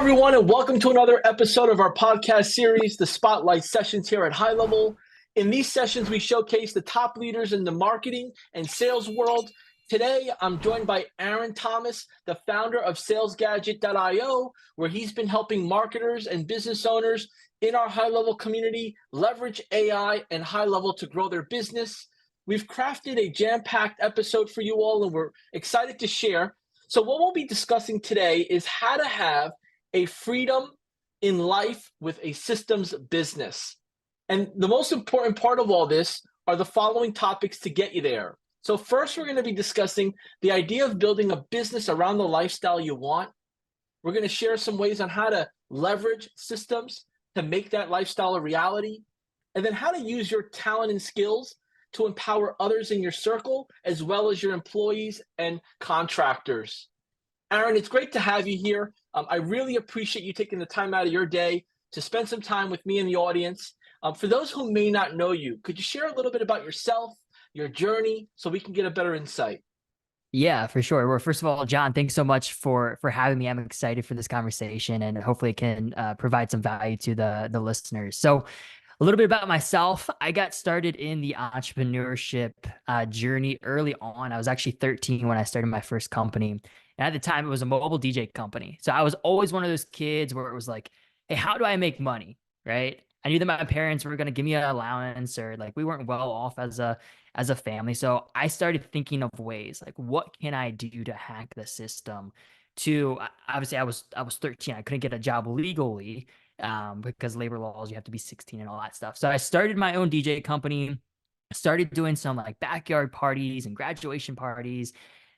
everyone, and welcome to another episode of our podcast series, the Spotlight Sessions here at HighLevel. In these sessions, we showcase the top leaders in the marketing and sales world. Today, I'm joined by Aaron Thomas, the founder of SalesGadget.io, where he's been helping marketers and business owners in our HighLevel community leverage AI and HighLevel to grow their business. We've crafted a jam-packed episode for you all, and we're excited to share. So what we'll be discussing today is how to have a freedom in life with a systems business. And the most important part of all this are the following topics to get you there. So first, we're going to be discussing the idea of building a business around the lifestyle you want. We're going to share some ways on how to leverage systems to make that lifestyle a reality, and then how to use your talent and skills to empower others in your circle, as well as your employees and contractors. Aaron, it's great to have you here. I really appreciate you taking the time out of your day to spend some time with me and the audience. For those who may not know you, could you share a little bit about yourself, your journey, so we can get a better insight? Yeah, for sure. Well, first of all, John, thanks so much for having me. I'm excited for this conversation, and hopefully it can provide some value to the listeners. So, a little bit about myself. I got started in the entrepreneurship journey early on. I was actually 13 when I started my first company. And at the time, it was a mobile DJ company. So I was always one of those kids where it was like, hey, how do I make money? Right. I knew that my parents were going to give me an allowance, or like we weren't well off as a family. So I started thinking of ways like, what can I do to hack the system? To obviously, I was 13. I couldn't get a job legally, because labor laws, you have to be 16 and all that stuff. So I started my own DJ company, started doing some like backyard parties and graduation parties,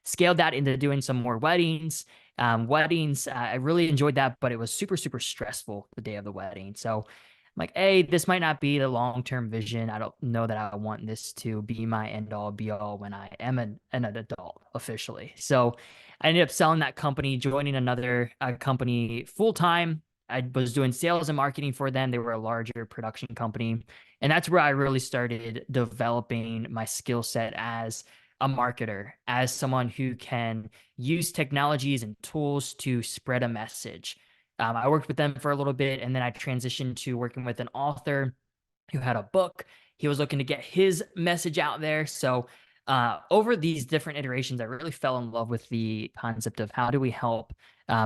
scaled that into doing some more weddings. I really enjoyed that, but it was super, super stressful the day of the wedding. So I'm like, hey, this might not be the long-term vision. I don't know that I want this to be my end all be all when I am an adult officially. So I ended up selling that company, joining another company full time. I was doing sales and marketing for them. They were a larger production company. And that's where I really started developing my skill set as a marketer, as someone who can use technologies and tools to spread a message. I worked with them for a little bit, and then I transitioned to working with an author who had a book. He was looking to get his message out there. So over these different iterations, I really fell in love with the concept of how do we help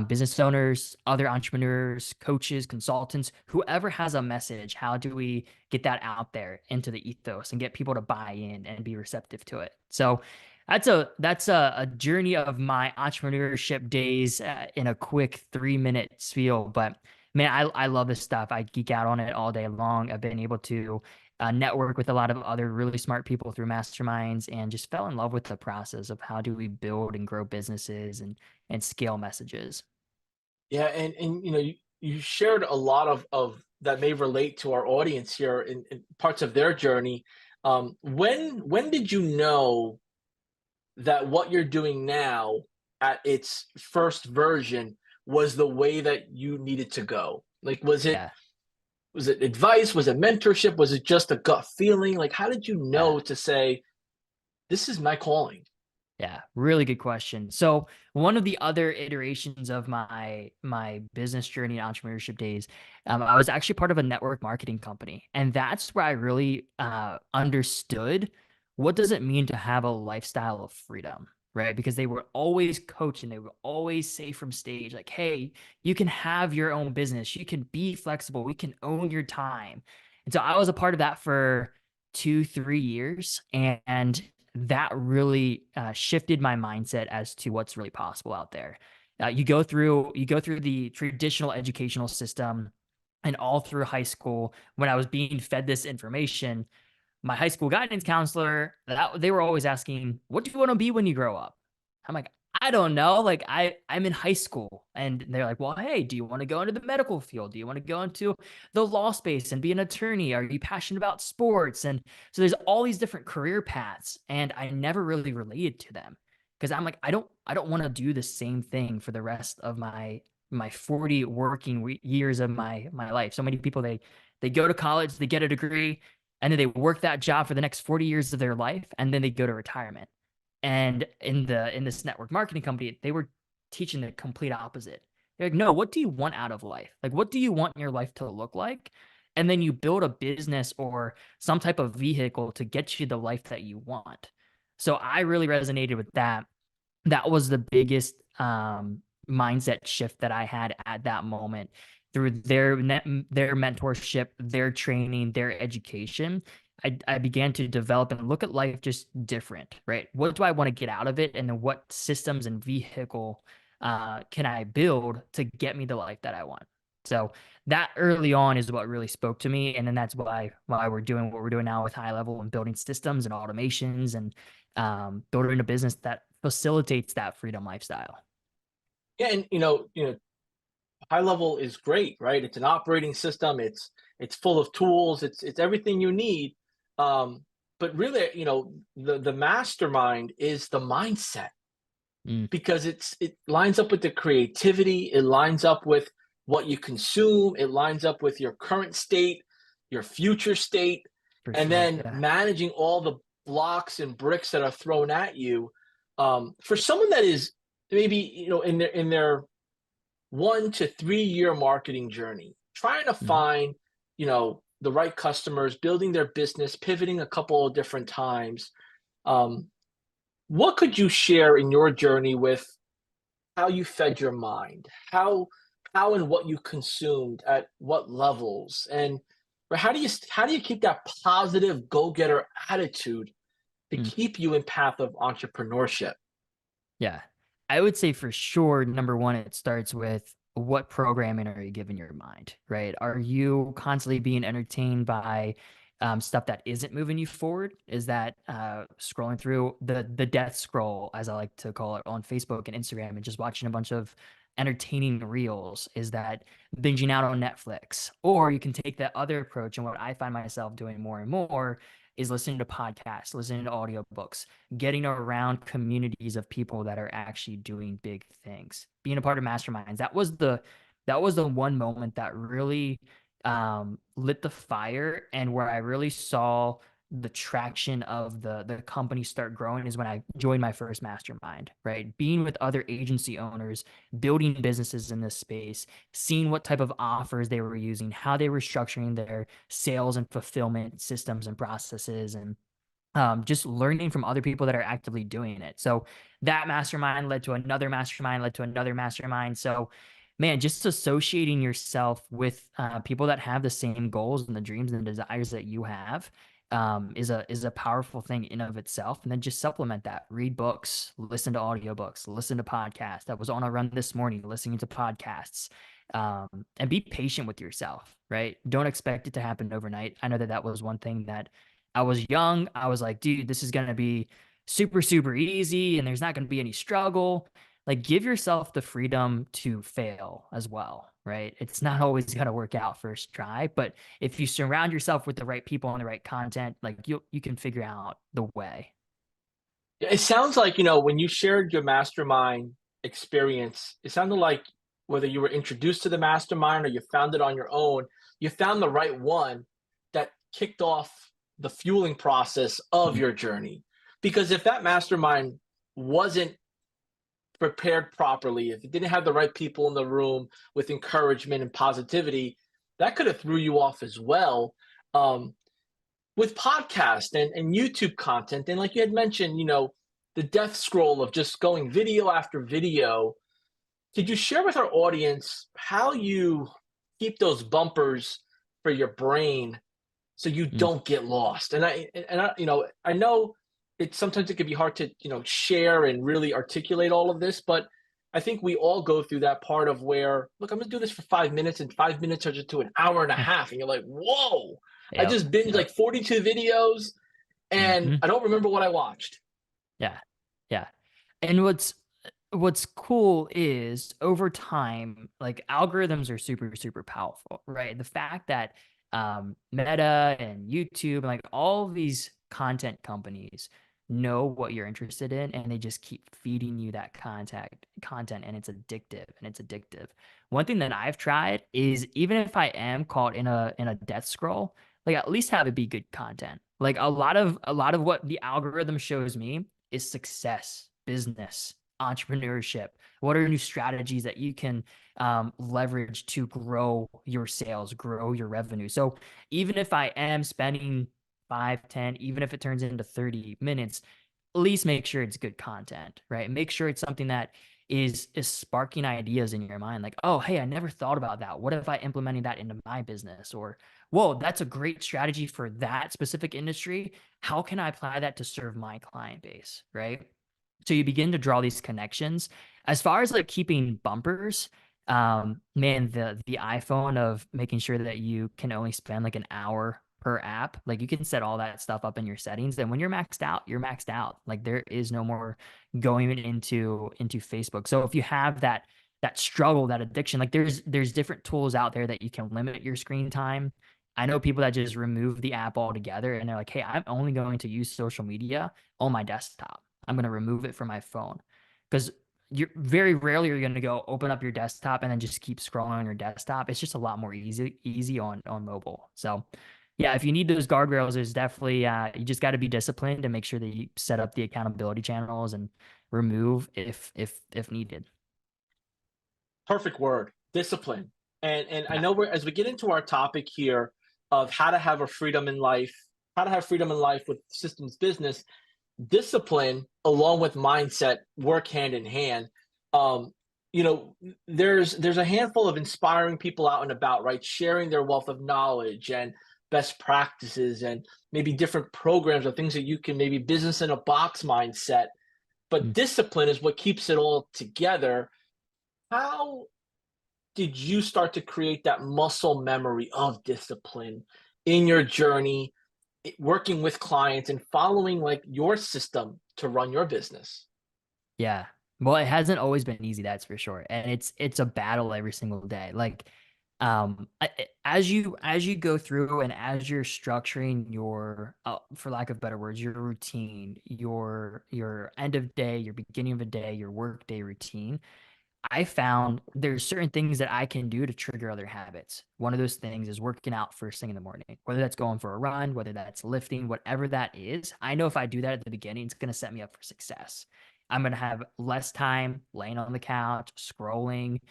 business owners, other entrepreneurs, coaches, consultants, whoever has a message, how do we get that out there into the ethos and get people to buy in and be receptive to it? So that's a journey of my entrepreneurship days in a quick 3-minute spiel. But man, I love this stuff. I geek out on it all day long. I've been able to network with a lot of other really smart people through masterminds, and just fell in love with the process of how do we build and grow businesses and scale messages. Yeah, and you shared a lot of that may relate to our audience here in parts of their journey. When did you know that what you're doing now at its first version was the way that you needed to go? Like, Yeah, was it advice? Was it mentorship? Was it just a gut feeling? Like, how did you yeah. know to say, this is my calling? Yeah, really good question. So one of the other iterations of my business journey and entrepreneurship days, I was actually part of a network marketing company, and that's where I really understood what does it mean to have a lifestyle of freedom, right? Because they were always coaching, they would always say from stage, like, "Hey, you can have your own business, you can be flexible, we can own your time." And so I was a part of that for 2, 3 years, and that really shifted my mindset as to what's really possible out there. You go through the traditional educational system, and all through high school, when I was being fed this information, my high school guidance counselor, they were always asking, "What do you want to be when you grow up?" I'm like, "I don't know. Like I'm in high school." And they're like, "Well, hey, do you want to go into the medical field? Do you want to go into the law space and be an attorney? Are you passionate about sports?" And so there's all these different career paths, and I never really related to them, because I'm like, I don't want to do the same thing for the rest of my 40 working years of my life. So many people, they go to college, they get a degree, and then they work that job for the next 40 years of their life, and then they go to retirement. And in this network marketing company, they were teaching the complete opposite. You're like, no, what do you want out of life? Like, what do you want your life to look like? And then you build a business or some type of vehicle to get you the life that you want. So I really resonated with that. That was the biggest mindset shift that I had at that moment through their mentorship, their training, their education. I began to develop and look at life just different, right? What do I want to get out of it? And then what systems and vehicle can I build to get me the life that I want? So that early on is what really spoke to me. And then that's why we're doing what we're doing now with HighLevel and building systems and automations and building a business that facilitates that freedom lifestyle. Yeah, and HighLevel is great, right? It's an operating system. It's full of tools. It's everything you need. But really, the mastermind is the mindset, Mm, because it lines up with the creativity. It lines up with what you consume. It lines up with your current state, your future state, for and sure. then Yeah. managing all the blocks and bricks that are thrown at you. For someone that is maybe in their 1 to 3 year marketing journey, trying to Mhm. find, the right customers, building their business, pivoting a couple of different times. Um, what could you share in your journey with how you fed your mind, how and what you consumed at what levels, and or how do you keep that positive go-getter attitude to Mm. keep you in path of entrepreneurship? Yeah. I would say for sure, number one, it starts with what programming are you giving your mind, right? Are you constantly being entertained by stuff that isn't moving you forward? Is that scrolling through the death scroll, as I like to call it, on Facebook and Instagram, and just watching a bunch of entertaining reels? Is that binging out on Netflix? Or you can take that other approach, and what I find myself doing more and more is listening to podcasts, listening to audiobooks, getting around communities of people that are actually doing big things, being a part of masterminds. That was the one moment that really lit the fire, and where I really saw the traction of the company start growing is when I joined my first mastermind, right? Being with other agency owners, building businesses in this space, seeing what type of offers they were using, how they were structuring their sales and fulfillment systems and processes, and just learning from other people that are actively doing it. So that mastermind led to another mastermind, led to another mastermind. So, man, just associating yourself with people that have the same goals and the dreams and the desires that you have is a powerful thing in of itself. And then just supplement that. Read books, listen to audiobooks, listen to podcasts. I was on a run this morning listening to podcasts. And be patient with yourself, right? Don't expect it to happen overnight. I know that was one thing that I was young. I was like, dude, this is going to be super, super easy and there's not going to be any struggle. Like, give yourself the freedom to fail as well, right? It's not always going to work out first try, but if you surround yourself with the right people and the right content, like you can figure out the way. Yeah, it sounds like, when you shared your mastermind experience, it sounded like whether you were introduced to the mastermind or you found it on your own, you found the right one that kicked off the fueling process of Mhm. your journey. Because if that mastermind wasn't prepared properly, if it didn't have the right people in the room with encouragement and positivity, that could have threw you off as well. Um, with podcast and YouTube content, and like you had mentioned, the death scroll of just going video after video. Could you share with our audience how you keep those bumpers for your brain so you Mm. don't get lost? And I know sometimes it can be hard to share and really articulate all of this, but I think we all go through that part of where, look, I'm gonna do this for 5 minutes, and 5 minutes turns into an hour and a half, and you're like, whoa, I Yep. just binged Yep. like 42 videos and Hmm. I don't remember what I watched. Yeah. Yeah. And what's cool is over time, like algorithms are super, super powerful, right? The fact that Meta and YouTube and like all of these content companies know what you're interested in and they just keep feeding you that content and it's addictive. One thing that I've tried is even if I am caught in a death scroll, like at least have it be good content. Like a lot of what the algorithm shows me is success, business, entrepreneurship? What are new strategies that you can leverage to grow your sales, grow your revenue? So even if I am spending 5, 10, even if it turns into 30 minutes, at least make sure it's good content, right? Make sure it's something that is sparking ideas in your mind. Like, oh, hey, I never thought about that. What if I implemented that into my business? Or, whoa, that's a great strategy for that specific industry. How can I apply that to serve my client base, right? So you begin to draw these connections. As far as like keeping bumpers, man, the iPhone of making sure that you can only spend like an hour per app, like you can set all that stuff up in your settings. And when you're maxed out, you're maxed out. Like there is no more going into Facebook. So if you have that struggle, that addiction, like there's different tools out there that you can limit your screen time. I know people that just remove the app altogether and they're like, hey, I'm only going to use social media on my desktop. I'm going to remove it from my phone because you're very rarely you're going to go open up your desktop and then just keep scrolling on your desktop. It's just a lot more easy on mobile. So yeah, if you need those guardrails, there's definitely you just got to be disciplined and make sure that you set up the accountability channels and remove if needed. Perfect word, discipline. And I know as we get into our topic here of how to have a freedom in life, how to have freedom in life with systems business, discipline along with mindset work hand in hand. Um, you know, there's a handful of inspiring people out and about, right? Sharing their wealth of knowledge and best practices and maybe different programs or things that you can maybe business in a box mindset. But Mm. discipline is what keeps it all together. How did you start to create that muscle memory of discipline in your journey, working with clients and following like your system to run your business? Yeah. Well, it hasn't always been easy, that's for sure. And it's a battle every single day. Like as you go through and as you're structuring your for lack of better words, your routine, your end of day, your beginning of a day, your work day routine, I found there's certain things that I can do to trigger other habits. One of those things is working out first thing in the morning, whether that's going for a run, whether that's lifting, whatever that is. I know if I do that at the beginning, it's going to set me up for success. I'm going to have less time laying on the couch, scrolling,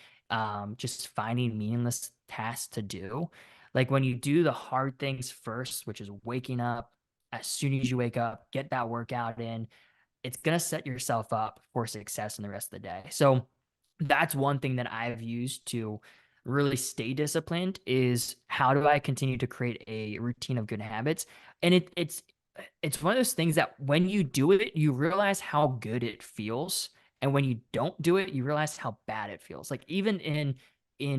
just finding meaningless tasks to do. Like when you do the hard things first, which is waking up, as soon as you wake up, get that workout in, it's going to set yourself up for success in the rest of the day. So that's one thing that I've used to really stay disciplined is how do I continue to create a routine of good habits? And it's one of those things that when you do it, you realize how good it feels. And when you don't do it, you realize how bad it feels. Like even in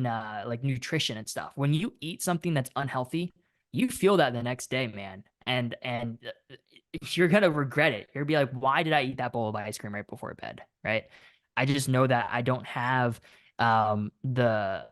like nutrition and stuff. When you eat something that's unhealthy, you feel that the next day, man. And you're gonna regret it. You're gonna be like, why did I eat that bowl of ice cream right before bed? Right. I just know that I don't have the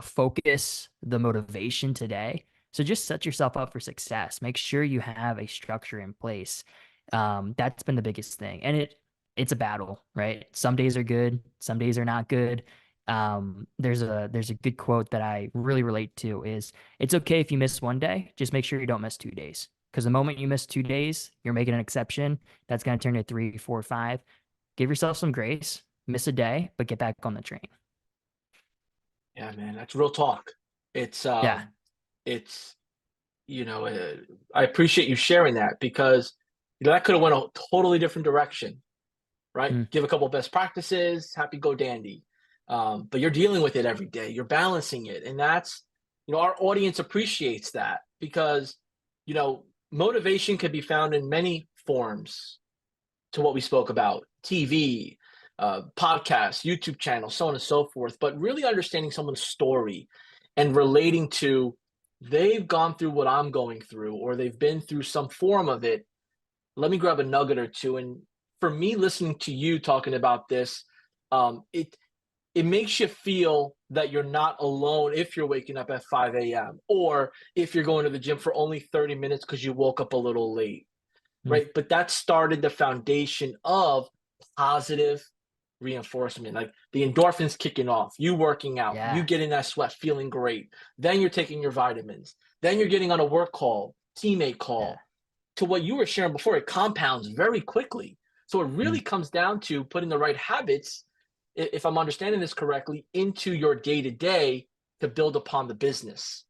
focus, the motivation today. So just set yourself up for success. Make sure you have a structure in place. That's been the biggest thing, and it's a battle, right? Some days are good, some days are not good. There's a good quote that I really relate to is it's okay if you miss one day, just make sure you don't miss 2 days. Because the moment you miss 2 days, you're making an exception. That's going to turn to 3, 4, 5. Give yourself some grace, miss a day, but get back on the train. Yeah, man, that's real talk. It's Yeah. it's you know, I appreciate you sharing that because that could have went a totally different direction, right? Mm. Give a couple best practices, happy go dandy. But you're dealing with it every day. You're balancing it, and that's our audience appreciates that because motivation could be found in many forms to what we spoke about: TV, podcasts, YouTube channels, so on and so forth. But really understanding someone's story and relating to they've gone through what I'm going through, or they've been through some form of it. Let me grab a nugget or two. And for me, listening to you talking about this, it makes you feel that you're not alone if you're waking up at 5 a.m. or if you're going to the gym for only 30 minutes because you woke up a little late, Mm. right? But that started the foundation of positive reinforcement, like the endorphins kicking off, you working out, you Yeah. getting that sweat, feeling great. Then you're taking your vitamins. Then you're getting on a work call, teammate Yeah. call. To what you were sharing before, it compounds very quickly. So it Mm. really comes down to putting the right habits, if I'm understanding this correctly, into your day to day to build upon the business.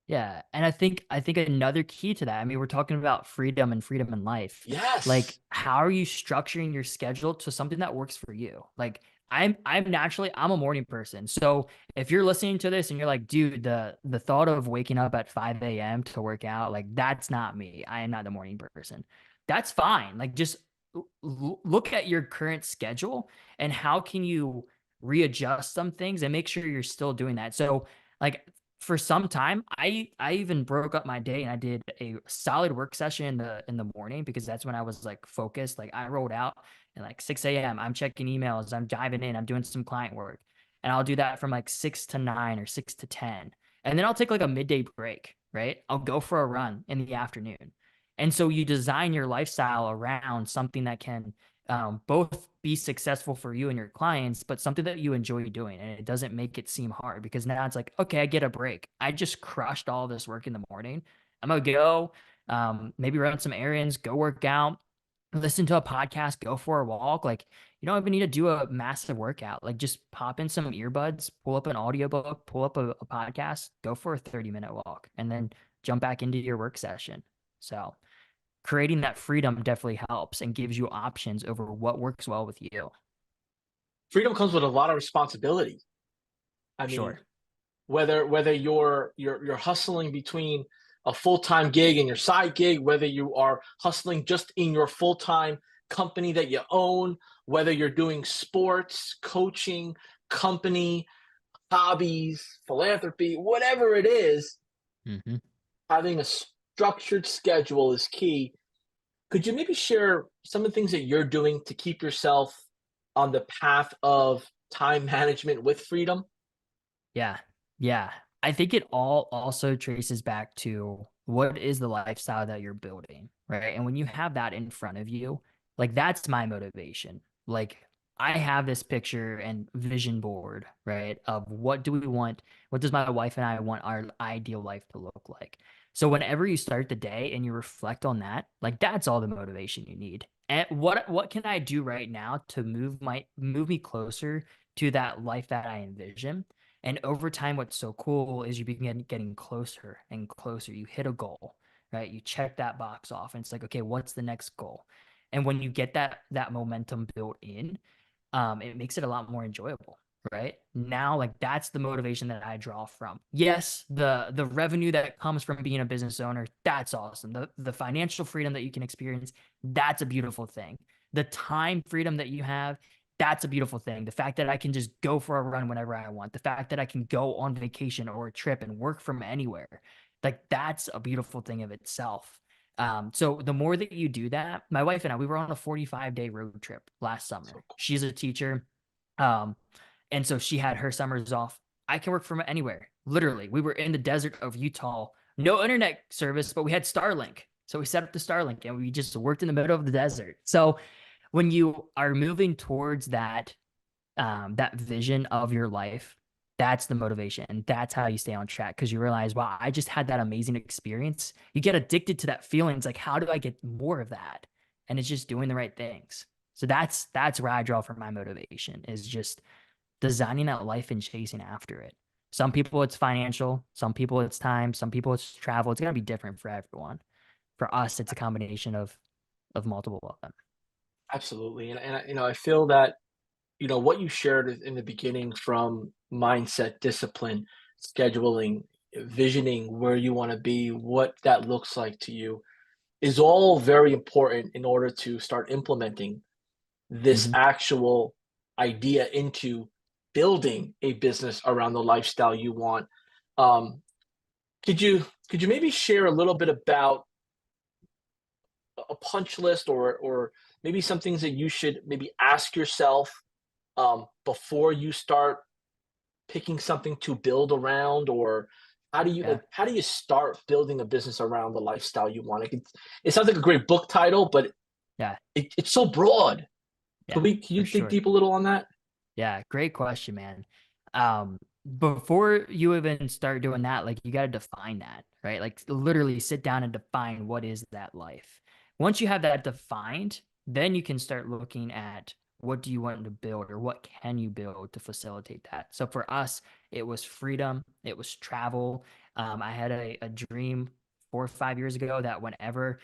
Yeah, and I think another key to that, I mean, we're talking about freedom and freedom in life. Like, Yes. how are you structuring your schedule to something that works for you? Like, I'm naturally I'm a morning person. So if you're listening to this and you're like, dude, the thought of waking up at 5 a.m. to work out, like that's not me. I am not the morning person. That's fine. Like just look at your current schedule and how can you readjust some things and make sure you're still doing that. So like for some time, I even broke up my day and I did a solid work session in the morning because that's when I was like focused. Like I rolled out at like 6 a.m. I'm checking emails, I'm diving in, I'm doing some client work. And I'll do that from like 6 to 9 or 6 to 10. And then I'll take like a midday break, right? I'll go for a run in the afternoon. And so you design your lifestyle around something that can both be successful for you and your clients, but something that you enjoy doing. And it doesn't make it seem hard because now it's like, okay, I get a break. I just crushed all this work in the morning. I'm going to go maybe run some errands, go work out, listen to a podcast, go for a walk. Like you don't even need to do a massive workout. Like just pop in some earbuds, pull up an audiobook, pull up a podcast, go for a 30-minute walk, and then jump back into your work session. So creating that freedom definitely helps and gives you options over what works well with you. Freedom comes with a lot of responsibility. I mean, Sure. whether you're hustling between a full-time gig and your side gig, whether you are hustling just in your full-time company that you own, whether you're doing sports, coaching, company, hobbies, philanthropy, whatever it is, Hmm. having a structured schedule is key. Could you maybe share some of the things that you're doing to keep yourself on the path of time management with freedom? Yeah. Yeah. I think it all also traces back to what is the lifestyle that you're building, right? And when you have that in front of you, like that's my motivation. Like I have this picture and vision board, right? Of what do we want? What does my wife and I want our ideal life to look like? So whenever you start the day and you reflect on that, like that's all the motivation you need. And what can I do right now to move me closer to that life that I envision? And over time, what's so cool is you begin getting closer and closer. You hit a goal, right? You check that box off, and it's like, okay, what's the next goal? And when you get that momentum built in, it makes it a lot more enjoyable, right? Now, like that's the motivation that I draw from. Yes, the revenue that comes from being a business owner, that's awesome. The financial freedom that you can experience, that's a beautiful thing. The time freedom that you have, that's a beautiful thing. The fact that I can just go for a run whenever I want, the fact that I can go on vacation or a trip and work from anywhere, like that's a beautiful thing of itself. So the more that you do that, my wife and I, we were on a 45-day road trip last So summer. She's a teacher. Um, and so she had her summers off. I can work from anywhere. Literally, we were in the desert of Utah, no internet service, but we had Starlink. So we set up the Starlink and we just worked in the middle of the desert. So when you are moving towards that vision of your life, that's the motivation and that's how you stay on track because you realize, wow, I just had that amazing experience. You get addicted to that feeling. It's like, how do I get more of that? And it's just doing the right things. So that's where I draw from my motivation is just designing that life and chasing after it. Some people it's financial, some people it's time, some people it's travel. It's gonna be different for everyone. For us, it's a combination of multiple of them. absolutely, I feel that what you shared in the beginning from mindset, discipline, scheduling, visioning where you want to be, what that looks like to you is all very important in order to start implementing this Hmm. actual idea into building a business around the lifestyle you want. Um, could you maybe share a little bit about a punch list or maybe some things that you should maybe ask yourself before you start picking something to build around, or Yeah. how do you start building a business around the lifestyle you want? It sounds like a great book title, but Yeah. it's so broad. Yeah. Can For you dig sure. deep a little on that? Yeah, great question, man. Before you even start doing that, like you got to define that, right? Like literally sit down and define what is that life. Once you have that defined, Then you can start looking at what do you want to build or what can you build to facilitate that. So for us, it was freedom, it was travel. I had a dream 4 or 5 years ago that whenever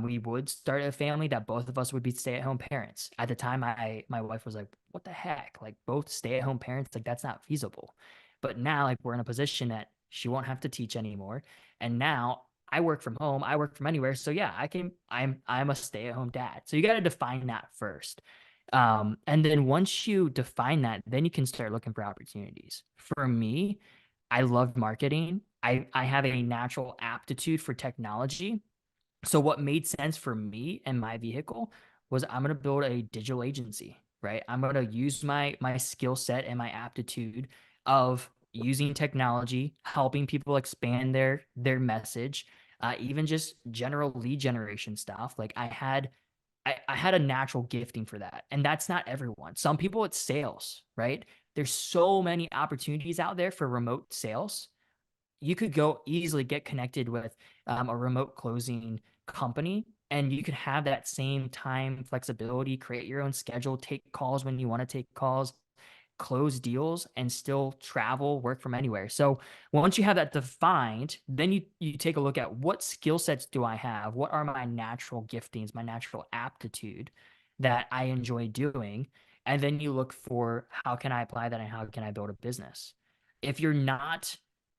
we would start a family, that both of us would be stay-at-home parents. At the time, my wife was like, "What the heck? Like both stay-at-home parents? Like that's not feasible." But now, like we're in a position that she won't have to teach anymore, and now I work from home. I work from anywhere. So yeah, I'm a stay-at-home dad. So you got to define that first. And then once you define that, then you can start looking for opportunities. For me, I love marketing. I have a natural aptitude for technology. So what made sense for me and my vehicle was I'm going to build a digital agency, right? I'm going to use my skill set and my aptitude of using technology, helping people expand their message, even just general lead generation stuff. Like I had a natural gifting for that. And that's not everyone. Some people it's sales, right? There's so many opportunities out there for remote sales. You could go easily get connected with a remote closing company, and you could have that same time flexibility, create your own schedule, take calls when you want to take calls, close deals, and still travel, work from anywhere. So once you have that defined, then you take a look at what skill sets do I have? What are my natural giftings, my natural aptitude that I enjoy doing? And then you look for how can I apply that and how can I build a business? If you're not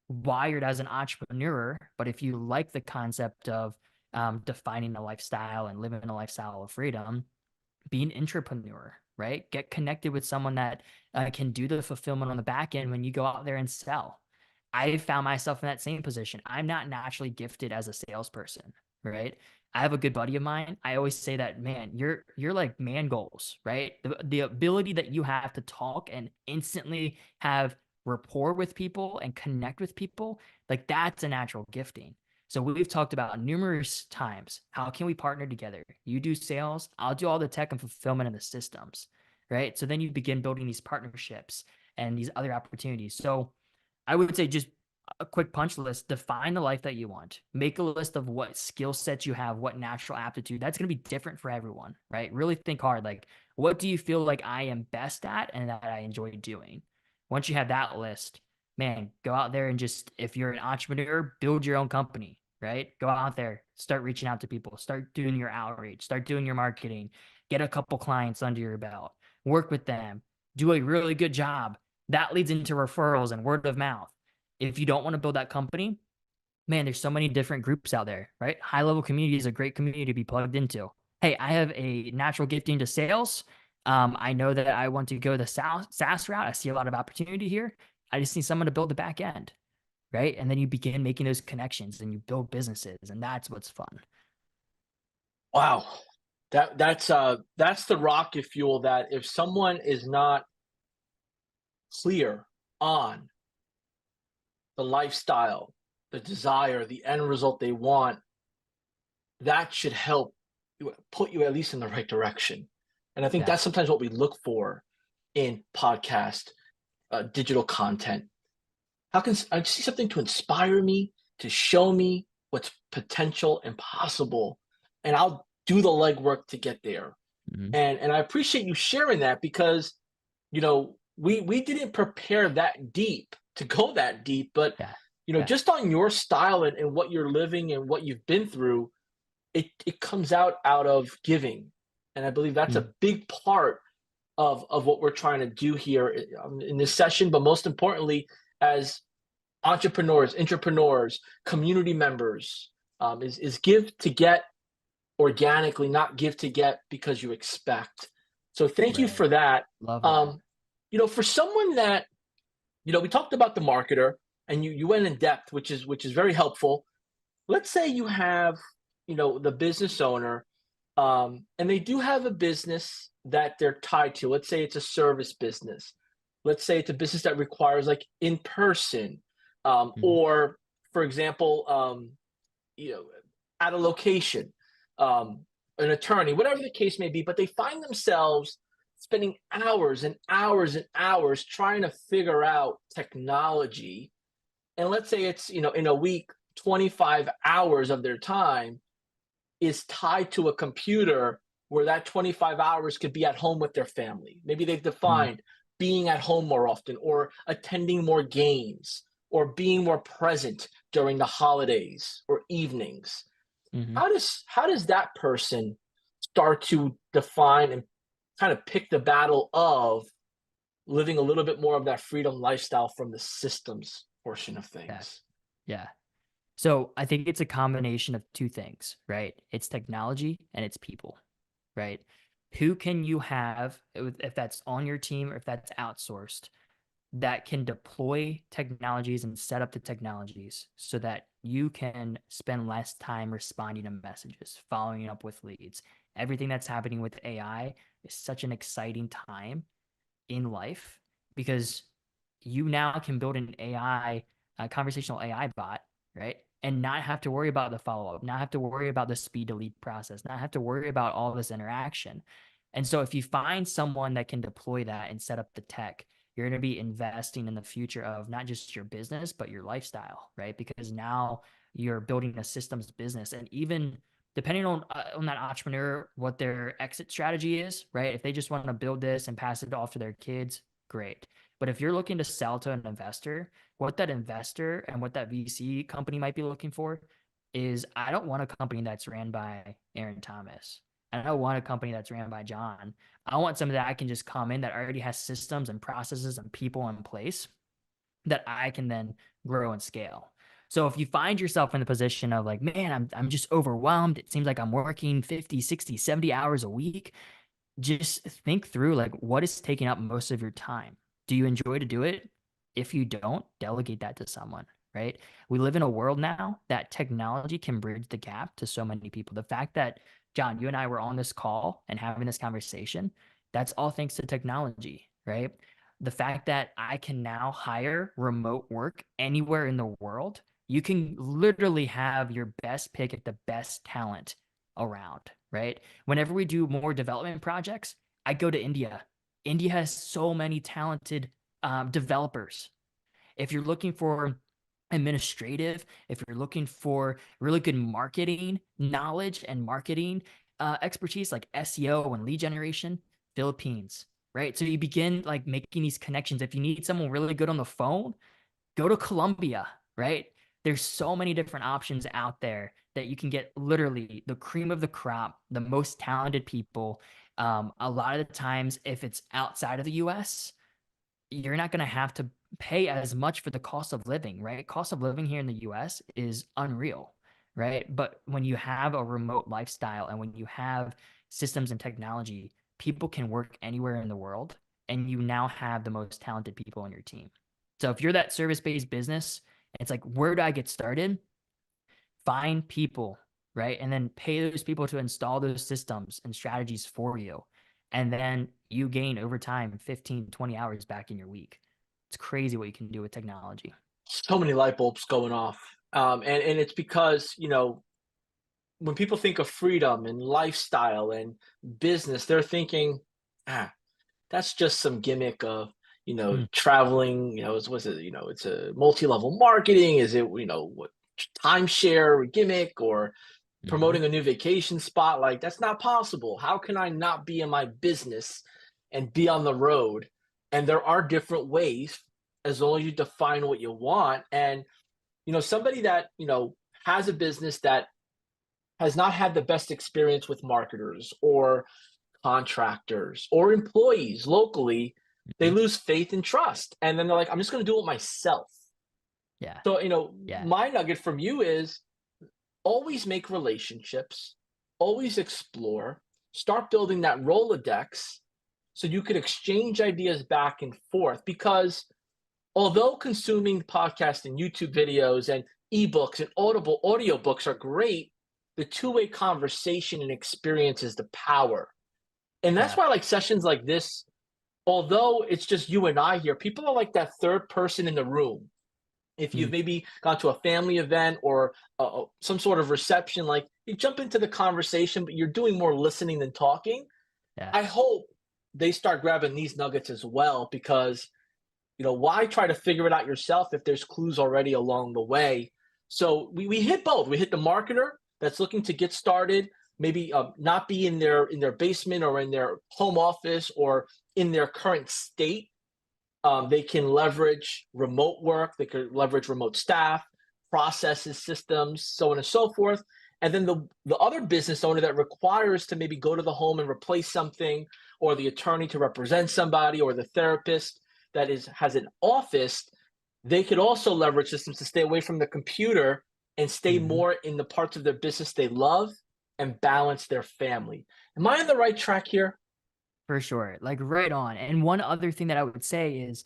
wired as an entrepreneur, but if you like the concept of defining a lifestyle and living a lifestyle of freedom, be an entrepreneur, right? Get connected with someone that can do the fulfillment on the back end when you go out there and sell. I found myself in that same position. I'm not naturally gifted as a salesperson, right? I have a good buddy of mine. I always say that, man, you're like man goals, right? The ability that you have to talk and instantly have rapport with people and connect with people, like that's a natural gifting. So we've talked about numerous times, how can we partner together? You do sales, I'll do all the tech and fulfillment of the systems, right? So then you begin building these partnerships and these other opportunities. So I would say just a quick punch list, define the life that you want. Make a list of what skill sets you have, what natural aptitude. That's going to be different for everyone, right? Really think hard. Like, what do you feel like I am best at and that I enjoy doing? Once you have that list, man, go out there and just, if you're an entrepreneur, build your own company, right? Go out there, start reaching out to people, start doing your outreach, start doing your marketing, get a couple clients under your belt, work with them, do a really good job. That leads into referrals and word of mouth. If you don't want to build that company, man, there's so many different groups out there, right? HighLevel community is a great community to be plugged into. Hey, I have a natural gifting to sales. I know that I want to go the SaaS route. I see a lot of opportunity here. I just need someone to build the back end, right? And then you begin making those connections and you build businesses, and that's what's fun. Wow. That's the rocket fuel that if someone is not clear on the lifestyle, the desire, the end result they want, that should help put you at least in the right direction. And I think Yeah. that's sometimes what we look for in podcast, digital content. How can I see something to inspire me, to show me what's potential and possible, and I'll do the legwork to get there. Mm-hmm. And I appreciate you sharing that because we didn't prepare that deep to go that deep, but Yeah. Yeah. just on your style and what you're living and what you've been through, it comes out of giving, and I believe that's a big part of what we're trying to do here in this session. But most importantly, as entrepreneurs, community members, is give to get organically, not give to get because you expect. So thank you Right. for that. Love that. For someone that, we talked about the marketer and you went in depth, which is very helpful. Let's say you have, the business owner, and they do have a business that they're tied to. Let's say it's a service business. Let's say it's a business that requires like in person, Mhm. or for example, you know, at a location, um, an attorney, whatever the case may be, but they find themselves spending hours and hours and hours trying to figure out technology. And let's say it's, in a week, 25 hours of their time is tied to a computer where that 25 hours could be at home with their family. Maybe they've Mm, defined being at home more often, or attending more games, or being more present during the holidays or evenings. mhm. How does that person start to define and kind of pick the battle of living a little bit more of that freedom lifestyle from the systems portion of Yeah. things? Yeah. So I think it's a combination of two things, right? It's technology and it's people, right? Who can you have, if that's on your team or if that's outsourced, that can deploy technologies and set up the technologies so that you can spend less time responding to messages, following up with leads. Everything that's happening with AI is such an exciting time in life because you now can build an AI, a conversational AI bot, right? And not have to worry about the follow up, not have to worry about the speed to lead process, not have to worry about all this interaction. And so if you find someone that can deploy that and set up the tech, you're going to be investing in the future of not just your business, but your lifestyle, right? Because now you're building a systems business. And even depending on that entrepreneur, what their exit strategy is, right? If they just want to build this and pass it off to their kids, great. But if you're looking to sell to an investor, what that investor and what that VC company might be looking for is I don't want a company that's ran by Aaron Thomas. I don't want a company that's ran by John. I want something that I can just come in that already has systems and processes and people in place that I can then grow and scale. So if you find yourself in the position of like, man, I'm just overwhelmed. It seems like I'm working 50, 60, 70 hours a week. Just think through like what is taking up most of your time. Do you enjoy to do it? If you don't, delegate that to someone, right? We live in a world now that technology can bridge the gap to so many people. The fact that John, you and I were on this call and having this conversation, that's all thanks to technology, right? The fact that I can now hire remote work anywhere in the world, you can literally have your best pick at the best talent around, right? Whenever we do more development projects, I go to India. India has so many talented developers. If you're looking for administrative, if you're looking for really good marketing knowledge and marketing expertise like SEO and lead generation, Philippines, right? So you begin like making these connections. If you need someone really good on the phone, go to Colombia, right? There's so many different options out there that you can get literally the cream of the crop, the most talented people. A lot of the times, if it's outside of the US, you're not going to have to pay as much for the cost of living, right? Cost of living here in the US is unreal, right? But when you have a remote lifestyle and when you have systems and technology, people can work anywhere in the world and you now have the most talented people on your team. So if you're that service-based business, it's like, where do I get started? Find people, right? And then pay those people to install those systems and strategies for you. And then you gain over time 15, 20 hours back in your week. It's crazy what you can do with technology. So many light bulbs going off. And it's because, when people think of freedom and lifestyle and business, they're thinking, ah, that's just some gimmick of, Mm, traveling, was it, it's a multi-level marketing. Is it, what timeshare gimmick, or mhm. promoting a new vacation spot? Like, that's not possible. How can I not be in my business and be on the road? And there are different ways, as long as you define what you want. And, somebody that, has a business that has not had the best experience with marketers or contractors or employees locally, they Mhm. lose faith and trust. And then they're like, I'm just going to do it myself. Yeah. So, Yeah. my nugget from you is always make relationships, always explore, start building that Rolodex so you could exchange ideas back and forth. Because although consuming podcasts and YouTube videos and ebooks and audible audiobooks are great, the two-way conversation and experience is the power. And that's Yeah. why, like, sessions like this, although it's just you and I here, people are like that third person in the room. If you've Mm, maybe gone to a family event or some sort of reception, like, you jump into the conversation, but you're doing more listening than talking. yeah. I hope they start grabbing these nuggets as well, because why try to figure it out yourself if there's clues already along the way? So we hit both. We hit the marketer that's looking to get started, maybe not be in their basement or in their home office or in their current state. They can leverage remote work, they could leverage remote staff, processes, systems, so on and so forth. And then the other business owner that requires to maybe go to the home and replace something, or the attorney to represent somebody, or the therapist that has an office, they could also leverage systems to stay away from the computer and stay Mhm. more in the parts of their business they love and balance their family. Am I on the right track here? For sure. Like right on. And one other thing that I would say is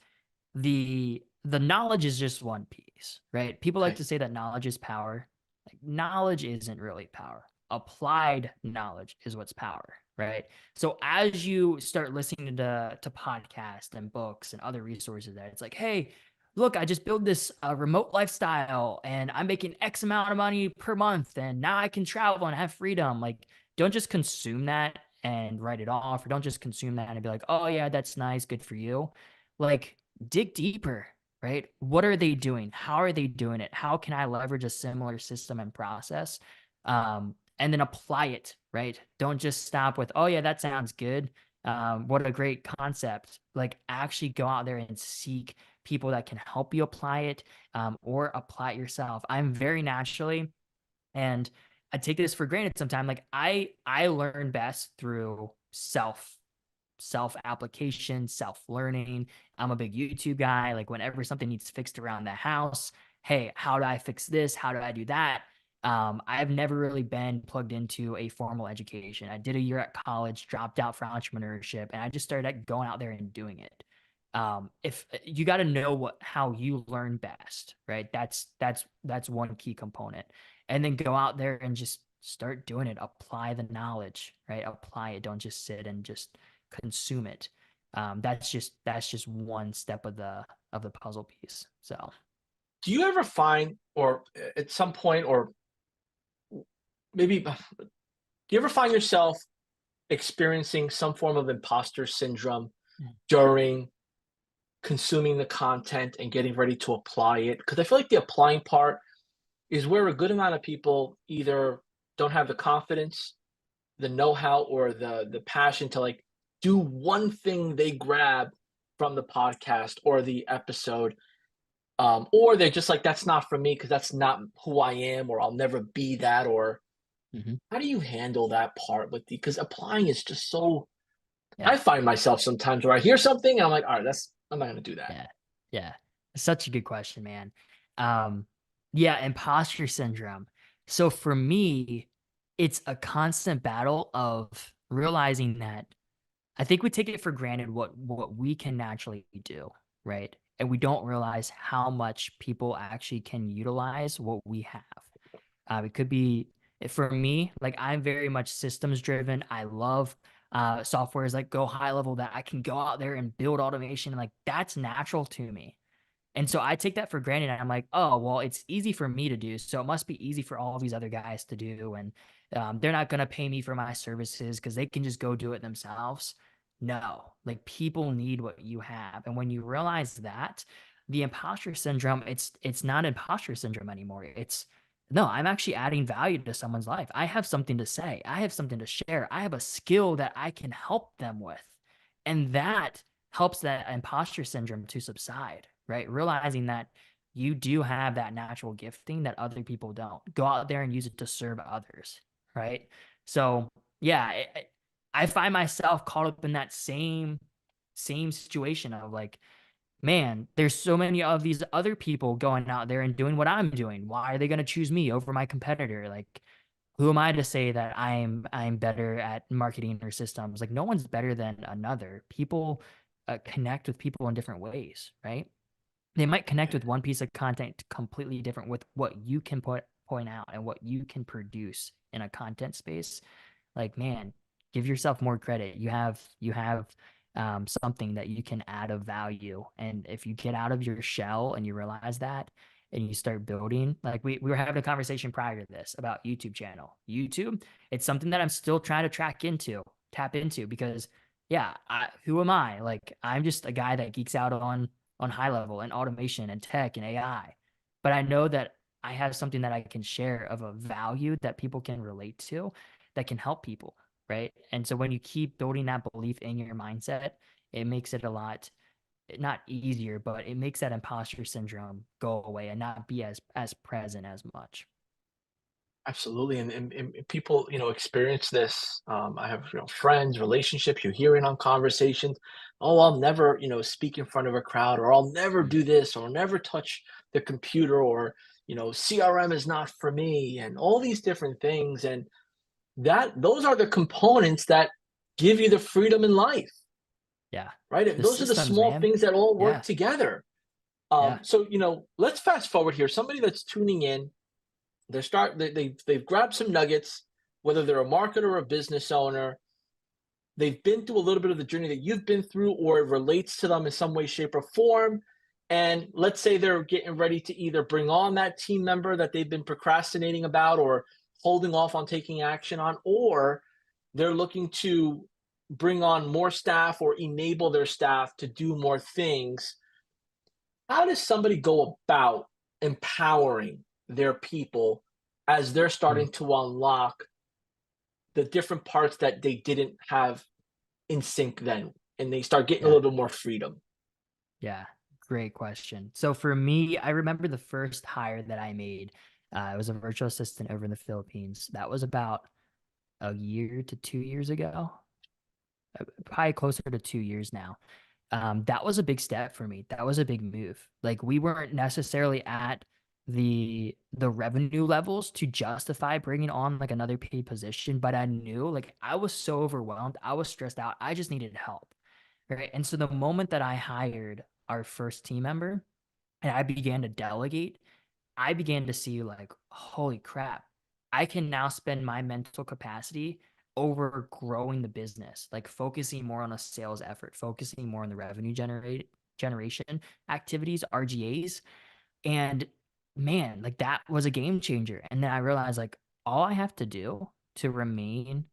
the knowledge is just one piece, right? People like Okay. to say that knowledge is power. Like knowledge isn't really power. Applied knowledge is what's power, right? So as you start listening to podcasts and books and other resources there, it's like, hey, look, I just built this remote lifestyle and I'm making X amount of money per month and now I can travel and have freedom. Like, don't just consume that and write it off, or don't just consume that and be like, oh yeah, that's nice, good for you. Like, dig deeper, right? What are they doing? How are they doing it? How can I leverage a similar system and process? And then apply it, right? Don't just stop with, oh yeah, that sounds good. What a great concept. Like, actually go out there and seek people that can help you apply it, or apply it yourself. I'm very naturally, and I take this for granted sometimes. Like, I learn best through self application, self learning. I'm a big YouTube guy. Like, whenever something needs fixed around the house, hey, how do I fix this? How do I do that? I've never really been plugged into a formal education. I did a year at college, dropped out for entrepreneurship, and I just started going out there and doing it. If you got to know how you learn best, right? That's one key component, and then go out there and just start doing it. Apply the knowledge, right? Apply it. Don't just sit and just consume it. That's just one step of the puzzle piece. So Do you ever find, or at some point, or maybe, do you ever find yourself experiencing some form of imposter syndrome mm, during consuming the content and getting ready to apply it? Because I feel like the applying part is where a good amount of people either don't have the confidence, the know-how, or the passion to like do one thing they grab from the podcast or the episode, or they're just like, that's not for me because that's not who I am, or I'll never be that. Or mhm. how do you handle that part with the, because applying is just so, I Yeah, find myself sometimes where I hear something and I'm like, all right, that's, I'm not gonna do that. yeah, yeah. Such a good question, man. Um, yeah, imposter syndrome. So for me, it's a constant battle of realizing that I think we take it for granted what we can naturally do, right? And we don't realize how much people actually can utilize what we have. It could be, for me, like, I'm very much systems driven. I love softwares like Go High Level, that I can go out there and build automation. And like, that's natural to me. And so I take that for granted. And I'm like, oh, well, it's easy for me to do. So it must be easy for all of these other guys to do. And they're not going to pay me for my services because they can just go do it themselves. No, like, people need what you have. And when you realize that, the imposter syndrome, it's not imposter syndrome anymore. It's, no, I'm actually adding value to someone's life. I have something to say. I have something to share. I have a skill that I can help them with. And that helps that imposter syndrome to subside, right? Realizing that you do have that natural gifting that other people don't. Go out there and use it to serve others, right? So, yeah, I find myself caught up in that same situation of like, man, there's so many of these other people going out there and doing what I'm doing. Why are they going to choose me over my competitor? Like, who am I to say that I'm better at marketing or systems? Like, no one's better than another. People connect with people in different ways, right? They might connect with one piece of content completely different with what you can point out and what you can produce in a content space. Like, man, give yourself more credit. You have something that you can add of value. And if you get out of your shell and you realize that, and you start building, like, we were having a conversation prior to this about YouTube channel. YouTube, it's something that I'm still trying to tap into, because yeah, who am I? Like, I'm just a guy that geeks out on high level and automation and tech and AI. But I know that I have something that I can share of a value that people can relate to, that can help people, right? And so when you keep building that belief in your mindset, it makes it a lot not easier, but it makes that imposter syndrome go away and not be as present as much. Absolutely, and people, experience this. I have, friends, relationships. You hear it on conversations. Oh, I'll never, speak in front of a crowd, or I'll never Mm. do this, or never touch the computer, or CRM is not for me, and all these different things. And those are the components that give you the freedom in life, Yeah. right? And The those are the systems, small man. things that all work Yeah. together. Yeah. So let's fast forward here. Somebody that's tuning in, they've grabbed some nuggets, whether they're a marketer or a business owner. They've been through a little bit of the journey that you've been through, or it relates to them in some way, shape, or form. And let's say they're getting ready to either bring on that team member that they've been procrastinating about or holding off on taking action on, or they're looking to bring on more staff or enable their staff to do more things. How does somebody go about empowering their people as they're Mm. starting to unlock the different parts that they didn't have in sync then, and they start getting a Yeah. little bit more freedom? Yeah. Great question. So for me, I remember the first hire that I made. It was a virtual assistant over in the Philippines. That was about a year to 2 years ago, probably closer to 2 years now. That was a big step for me. That was a big move. Like we weren't necessarily at the revenue levels to justify bringing on like another paid position, but I knew like I was so overwhelmed, I was stressed out, I just needed help, right? And so the moment that I hired our first team member and I began to delegate, I began to see like, holy crap, I can now spend my mental capacity over growing the business, like focusing more on a sales effort, focusing more on the revenue generation activities, RGAs. And man, like that was a game changer. And then I realized like all I have to do to remain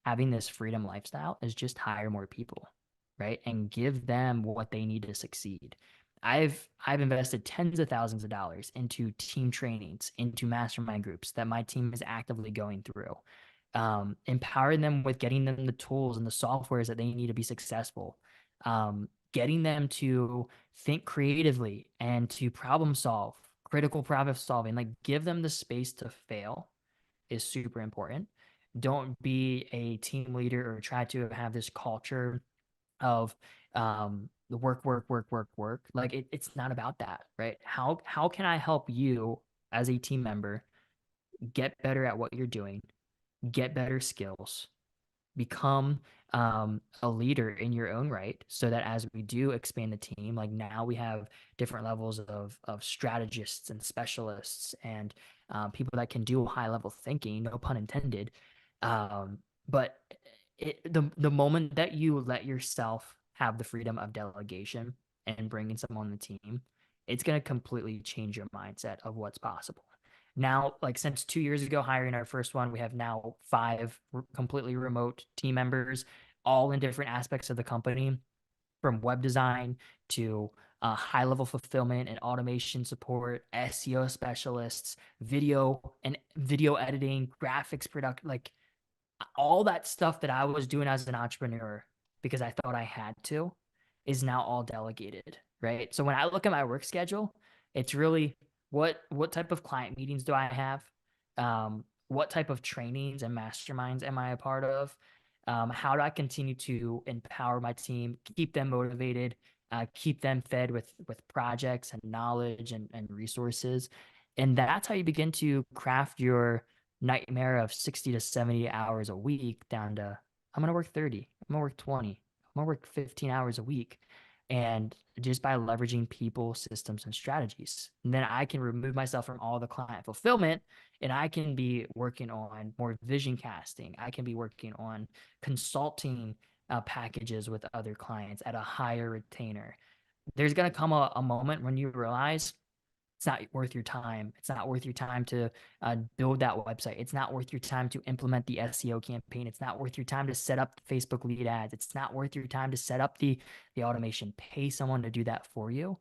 having this freedom lifestyle is just hire more people, right? And give them what they need to succeed. I've invested tens of thousands of dollars into team trainings, into mastermind groups that my team is actively going through. Empowering them with getting them the tools and the softwares that they need to be successful. Getting them to think creatively and to problem solve, critical problem solving, like give them the space to fail is super important. Don't be a team leader or try to have this culture of the work, work, work, work, work. Like it's not about that, right? How can I help you as a team member get better at what you're doing, get better skills, become a leader in your own right so that as we do expand the team, like now we have different levels of strategists and specialists and people that can do high level thinking, no pun intended. But the moment that you let yourself have the freedom of delegation and bringing someone on the team, it's going to completely change your mindset of what's possible. Now, like since 2 years ago, hiring our first one, we have now five completely remote team members, all in different aspects of the company, from web design to high level fulfillment and automation support, SEO specialists, video editing, graphics production, like all that stuff that I was doing as an entrepreneur because I thought I had to is now all delegated, right? So when I look at my work schedule, it's really what type of client meetings do I have? What type of trainings and masterminds am I a part of? How do I continue to empower my team, keep them motivated, keep them fed with projects and knowledge and resources? And that's how you begin to craft your nightmare of 60 to 70 hours a week down to I'm going to work 30, I'm going to work 20, I'm going to work 15 hours a week. And just by leveraging people, systems, and strategies. And then I can remove myself from all the client fulfillment and I can be working on more vision casting. I can be working on consulting packages with other clients at a higher retainer. There's going to come a moment when you realize it's not worth your time. It's not worth your time to build that website. It's not worth your time to implement the SEO campaign. It's not worth your time to set up the Facebook lead ads. It's not worth your time to set up the automation. Pay someone to do that for you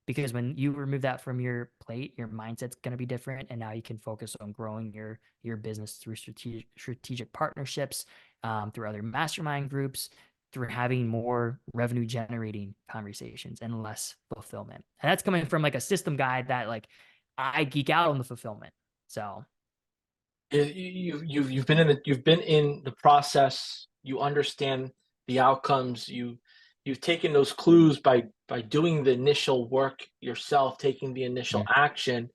because when you remove that from your plate, your mindset's going to be different. And now you can focus on growing your business through strategic partnerships, through other mastermind groups, through having more revenue generating conversations and less fulfillment. And that's coming from like a system guy that like I geek out on the fulfillment. So You've been in the process. You understand the outcomes. You've taken those clues by doing the initial work yourself, taking the initial mm, action,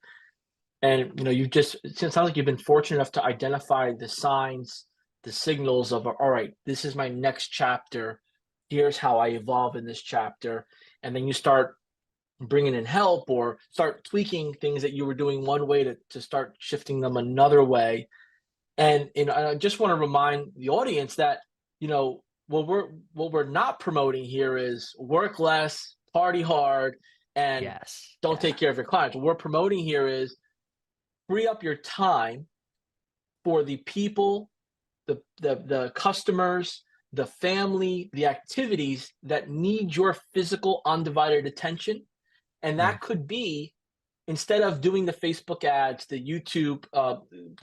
and you just it sounds like you've been fortunate enough to identify the signs, the signals of, all right, this is my next chapter. Here's how I evolve in this chapter, and then you start bringing in help or start tweaking things that you were doing one way to start shifting them another way. And I just want to remind the audience that, what we're not promoting here is work less, party hard, and yes. don't Yeah. take care of your clients. What we're promoting here is free up your time for the people, the customers, the family, the activities that need your physical undivided attention. And Mm, that could be, instead of doing the Facebook ads, the YouTube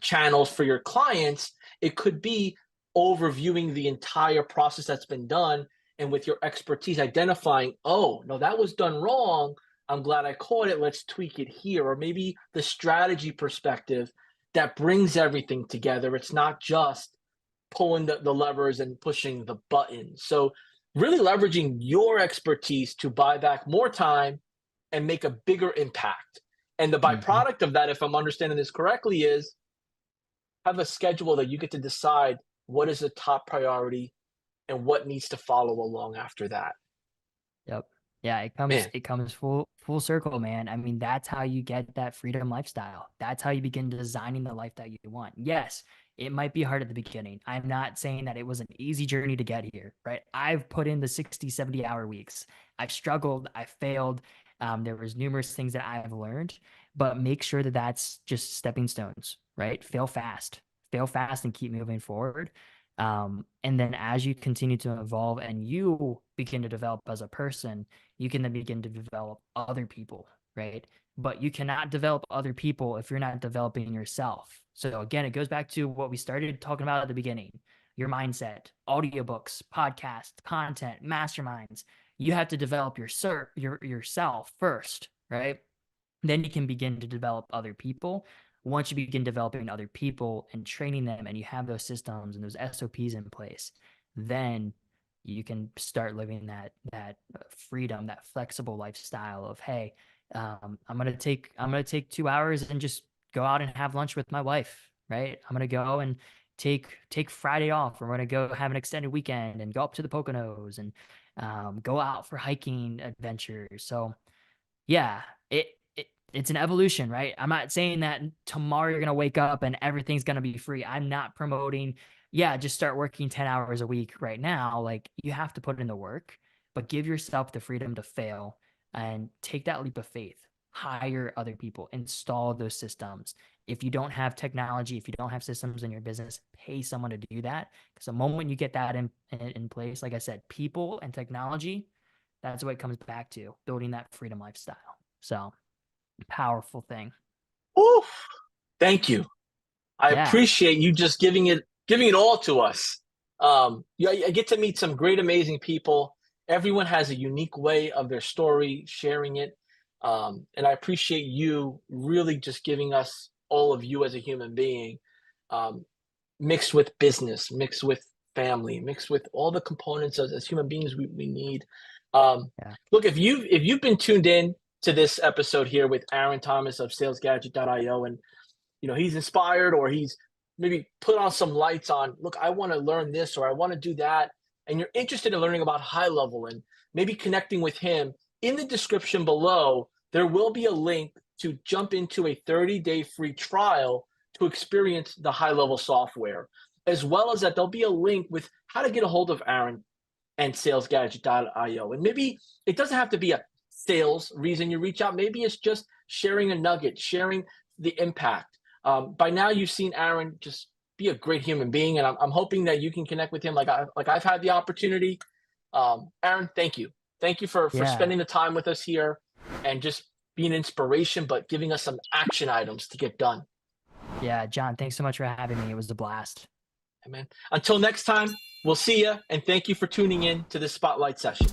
channels for your clients, it could be overviewing the entire process that's been done, and with your expertise identifying, oh, no, that was done wrong. I'm glad I caught it. Let's tweak it here. Or maybe the strategy perspective that brings everything together. It's not just pulling the levers and pushing the buttons. So really leveraging your expertise to buy back more time and make a bigger impact. And the mhm. byproduct of that, if I'm understanding this correctly, is have a schedule that you get to decide what is the top priority and what needs to follow along after that. Yep. Yeah, Man, it comes full circle, man. I mean, that's how you get that freedom lifestyle. That's how you begin designing the life that you want. Yes, it might be hard at the beginning. I'm not saying that it was an easy journey to get here, right? I've put in the 60, 70-hour weeks. I've struggled, I failed. There was numerous things that I've learned, but make sure that that's just stepping stones, right? Fail fast and keep moving forward. And then as you continue to evolve and you begin to develop as a person, you can then begin to develop other people, right? But you cannot develop other people if you're not developing yourself. So again, it goes back to what we started talking about at the beginning, your mindset, audiobooks, podcasts, content, masterminds. You have to develop yourself first, right? Then you can begin to develop other people. Once you begin developing other people and training them, and you have those systems and those SOPs in place, then you can start living that freedom, that flexible lifestyle of, hey, I'm gonna take 2 hours and just go out and have lunch with my wife, right? I'm gonna go and take Friday off. We're gonna go have an extended weekend and go up to the Poconos and go out for hiking adventures. So yeah, it's an evolution, right? I'm not saying that tomorrow you're gonna wake up and everything's gonna be free. I'm not promoting, yeah, just start working 10 hours a week right now. Like you have to put in the work, but give yourself the freedom to fail and take that leap of faith. Hire other people, install those systems. If you don't have technology, if you don't have systems in your business, pay someone to do that. Because the moment you get that in place, like I said, people and technology, that's what it comes back to, building that freedom lifestyle. So powerful thing. woo, thank you. I Yeah. appreciate you just giving it all to us. Yeah, I get to meet some great, amazing people. Everyone has a unique way of their story, sharing it. And I appreciate you really just giving us all of you as a human being, um, mixed with business, mixed with family, mixed with all the components as human beings we need. Um, Yeah. Look, if you've been tuned in to this episode here with Aaron Thomas of SalesGadget.io, and he's inspired, or he's maybe put on some lights on, look, I want to learn this or I want to do that, and you're interested in learning about HighLevel and maybe connecting with him, in the description below there will be a link to jump into a 30-day free trial to experience the HighLevel software, as well as that there'll be a link with how to get a hold of Aaron and SalesGadget.io. And maybe it doesn't have to be a sales reason you reach out. Maybe it's just sharing a nugget, sharing the impact. By now, you've seen Aaron just be a great human being, and I'm hoping that you can connect with him like I've had the opportunity. Aaron, thank you for Yeah. spending the time with us here. and just be an inspiration, but giving us some action items to get done. Yeah, John, thanks so much for having me. It was a blast. Amen. Until next time, we'll see you, and thank you for tuning in to this Spotlight session.